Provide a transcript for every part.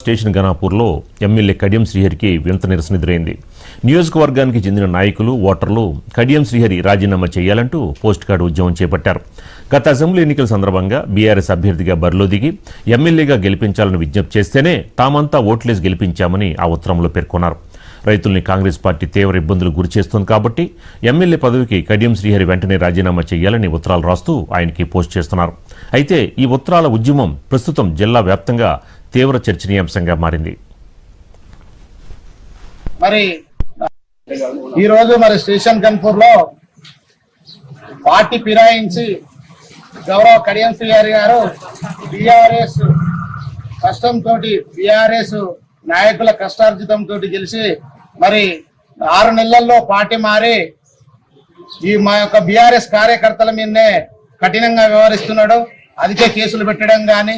Station ఘనాపూర్లో MLA Kadiyam శ్రీహరికి వింత నిరసన ఎదురైంది. నియోజకవర్గానికి చెందిన నాయకులు, ఓటర్లు కడియం శ్రీహరి రాజీనామా చేయాలంటూ పోస్ట్ కార్డు ఉద్యమం చేపట్టారు. గత అసెంబ్లీ ఎన్నికల సందర్భంగా బీఆర్ఎస్ అభ్యర్థిగా బరిలో దిగి ఎమ్మెల్యేగా గెలిపించాలని విజ్ఞప్తి చేస్తేనే తామంతా ఓట్లేసి గెలిపించామని ఆ ఉత్తరంలో పేర్కొన్నారు. రైతుల్ని కాంగ్రెస్ పార్టీ తీవ్ర ఇబ్బందులు గురిచేస్తోంది కాబట్టి ఎమ్మెల్యే పదవికి కడియం శ్రీహరి వెంటనే రాజీనామా చేయాలని ఉత్తరాలు రాస్తూ ఆయనకి పోస్ట్ చేస్తున్నారు. అయితే ఈ ఉత్తరాల ఉద్యమం ప్రస్తుతం జిల్లా వ్యాప్తంగా తీవ్ర చర్చనీయాంశంగా మారింది. మరి ఈరోజు స్టేషన్ కన్పూర్ లో పార్టీ ఫిరాయించి గౌరవ కడియం శ్రీహరి గారు బీఆర్ఎస్ కష్టంతో బీఆర్ఎస్ నాయకుల కష్టార్జితంతో గెలిచి 6 నెలల్లో పార్టీ మారి ఈ మా యొక్క బీఆర్ఎస్ కార్యకర్తల మీదనే కఠినంగా వ్యవహరిస్తున్నాడు. అధిక కేసులు పెట్టడం కానీ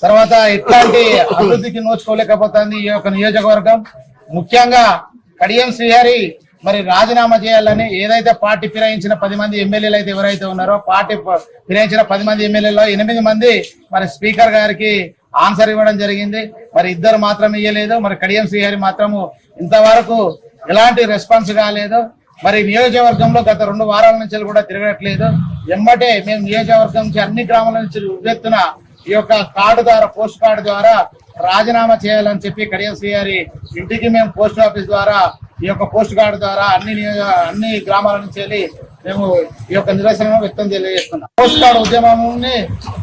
తర్వాత ఎట్లాంటి అభివృద్ధికి నోచుకోలేకపోతుంది ఈ యొక్క నియోజకవర్గం. ముఖ్యంగా కడియం శ్రీహరి రాజీనామా చేయాలని ఏదైతే పార్టీ ఫిరాయించిన 10 మంది ఎమ్మెల్యేలు అయితే ఎవరైతే ఉన్నారో పార్టీ ఫిరాయించిన 10 మంది ఎమ్మెల్యేలో 8 మంది స్పీకర్ గారికి ఆన్సర్ ఇవ్వడం జరిగింది. 2 మాత్రం ఇయ్యలేదు. కడియం శ్రీహరి మాత్రము ఇంతవరకు ఎలాంటి రెస్పాన్స్ కాలేదు. నియోజకవర్గంలో గత 2 వారాల నుంచి కూడా తిరగట్లేదు. ఎమ్మటే మేము నియోజకవర్గం నుంచి అన్ని గ్రామాల నుంచి ఉవ్వెత్తున ఈ యొక్క కార్డు ద్వారా పోస్ట్ కార్డు ద్వారా రాజీనామా చేయాలని చెప్పి కడియం శ్రీహరి ఇంటికి మేము పోస్ట్ ఆఫీస్ ద్వారా ఈ యొక్క పోస్ట్ కార్డు ద్వారా అన్ని గ్రామాల నుంచి వెళ్ళి మేము ఈ యొక్క నిరసన వ్యక్తం తెలియజేస్తున్నాం. పోస్ట్ కార్డు ఉద్యమాన్ని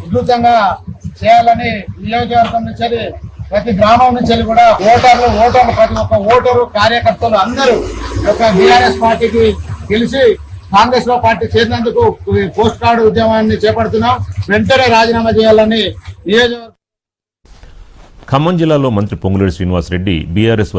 ఉధృతంగా చేయాలని నియోజకవర్గం నుంచి ప్రతి గ్రామం నుంచి కూడా ఓటర్లు ప్రతి ఒక్క ఓటరు కార్యకర్తలు అందరూ బీఆర్ఎస్ పార్టీకి గెలిచి కాంగ్రెస్ లో పార్టీ చేసినందుకు పోస్ట్ కార్డు ఉద్యమాన్ని చేపడుతున్నాం. వెంటనే రాజీనామా చేయాలని నియోజకవర్గం. ఖమ్మం జిల్లాలో మంత్రి పొంగులేటి శ్రీనివాసరెడ్డి బీఆర్ఎస్